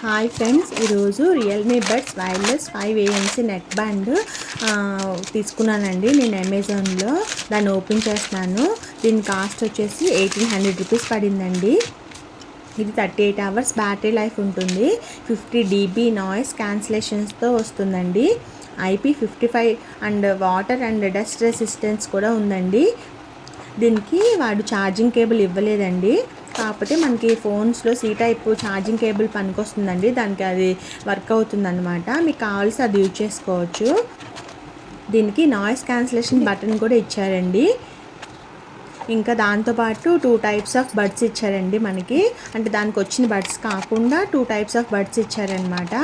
Hi friends, ఈరోజు Realme buds wireless 5 ANC neck band తీసుకున్నానండి నేను అమెజాన్లో. దాన్ని ఓపెన్ చేస్తున్నాను. దీని కాస్ట్ వచ్చేసి 1800 రూపీస్ పడిందండి. ఇది 38 అవర్స్ బ్యాటరీ లైఫ్ ఉంటుంది. 50 dB నాయిస్ క్యాన్సిలేషన్స్తో వస్తుందండి. IP55 and water and dust resistance కూడా ఉందండి. దీనికి వాడు ఛార్జింగ్ కేబుల్ ఇవ్వలేదండి. కాకపోతే మనకి ఫోన్స్లో సి టైప్ ఛార్జింగ్ కేబుల్ పనికొస్తుందండి. దానికి అది వర్క్ అవుతుందన్నమాట. మీకు కావాల్సి అది యూజ్ చేసుకోవచ్చు. దీనికి నాయిస్ క్యాన్సిలేషన్ బటన్ కూడా ఇచ్చారండి. ఇంకా దాంతోపాటు 2 టైప్స్ ఆఫ్ బడ్స్ ఇచ్చారండి మనకి. అంటే దానికి వచ్చిన బడ్స్ కాకుండా 2 టైప్స్ ఆఫ్ బడ్స్ ఇచ్చారనమాట.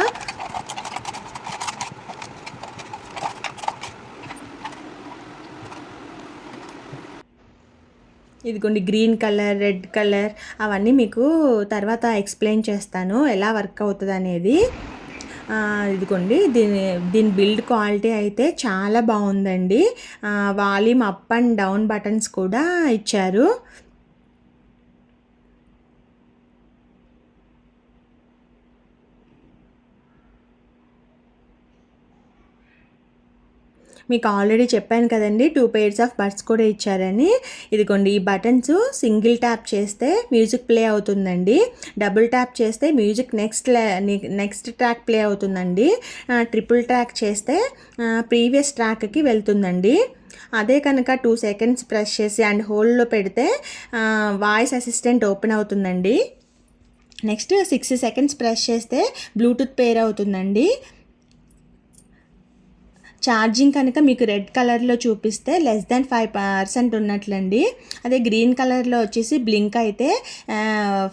ఇదిగోండి, గ్రీన్ కలర్, రెడ్ కలర్ అవన్నీ మీకు తర్వాత ఎక్స్ప్లెయిన్ చేస్తాను ఎలా వర్క్ అవుతుంది అనేది. ఇదిగోండి, దీని బిల్డ్ క్వాలిటీ అయితే చాలా బాగుందండి. Volume up and down buttons కూడా ఇచ్చారు. మీకు ఆల్రెడీ చెప్పాను కదండి 2 pairs ఆఫ్ బడ్స్ కూడా ఇచ్చారని. ఇదిగోండి, ఈ బటన్స్ సింగిల్ ట్యాప్ చేస్తే మ్యూజిక్ ప్లే అవుతుందండి. డబుల్ ట్యాప్ చేస్తే మ్యూజిక్ నెక్స్ట్ ట్రాక్ ప్లే అవుతుందండి. ట్రిపుల్ ట్రాక్ చేస్తే ప్రీవియస్ ట్రాక్కి వెళ్తుందండి. అదే కనుక 2 seconds ప్రెస్ చేసి అండ్ హోల్డ్లో పెడితే వాయిస్ అసిస్టెంట్ ఓపెన్ అవుతుందండి. నెక్స్ట్ 6 seconds ప్రెస్ చేస్తే బ్లూటూత్ పేర్ అవుతుందండి. ఛార్జింగ్ కనుక మీకు రెడ్ కలర్లో చూపిస్తే <5% ఉన్నట్లండి. అదే గ్రీన్ కలర్లో వచ్చేసి బ్లింక్ అయితే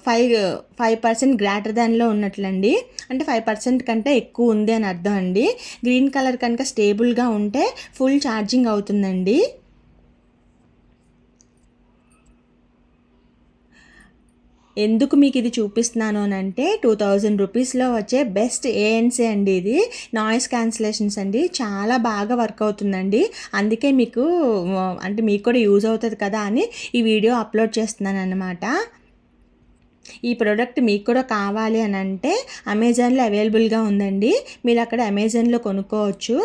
5% గ్రేటర్ దాన్లో ఉన్నట్లండి. అంటే 5% కంటే ఎక్కువ ఉంది అని అర్థం అండి. గ్రీన్ కలర్ కనుక స్టేబుల్గా ఉంటే ఫుల్ ఛార్జింగ్ అవుతుందండి. ఎందుకు మీకు ఇది చూపిస్తున్నాను అని అంటే 2000 రూపీస్లో వచ్చే బెస్ట్ ANC అండి. ఇది నాయిస్ క్యాన్సిలేషన్స్ అండి, చాలా బాగా వర్క్ అవుతుందండి. అందుకే మీకు అంటే మీకు కూడా యూజ్ అవుతుంది కదా అని ఈ వీడియో అప్లోడ్ చేస్తున్నాను అన్నమాట. ఈ ప్రోడక్ట్ మీకు కూడా కావాలి అని అంటే అమెజాన్లో అవైలబుల్గా ఉందండి. మీరు అక్కడ అమెజాన్లో కొనుక్కోవచ్చు.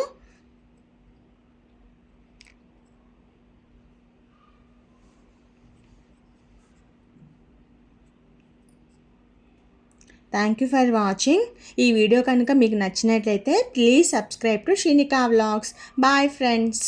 Thank you for watching. ఈ వీడియో కనుక మీకు నచ్చినట్లయితే please subscribe to Shinika vlogs. Bye friends.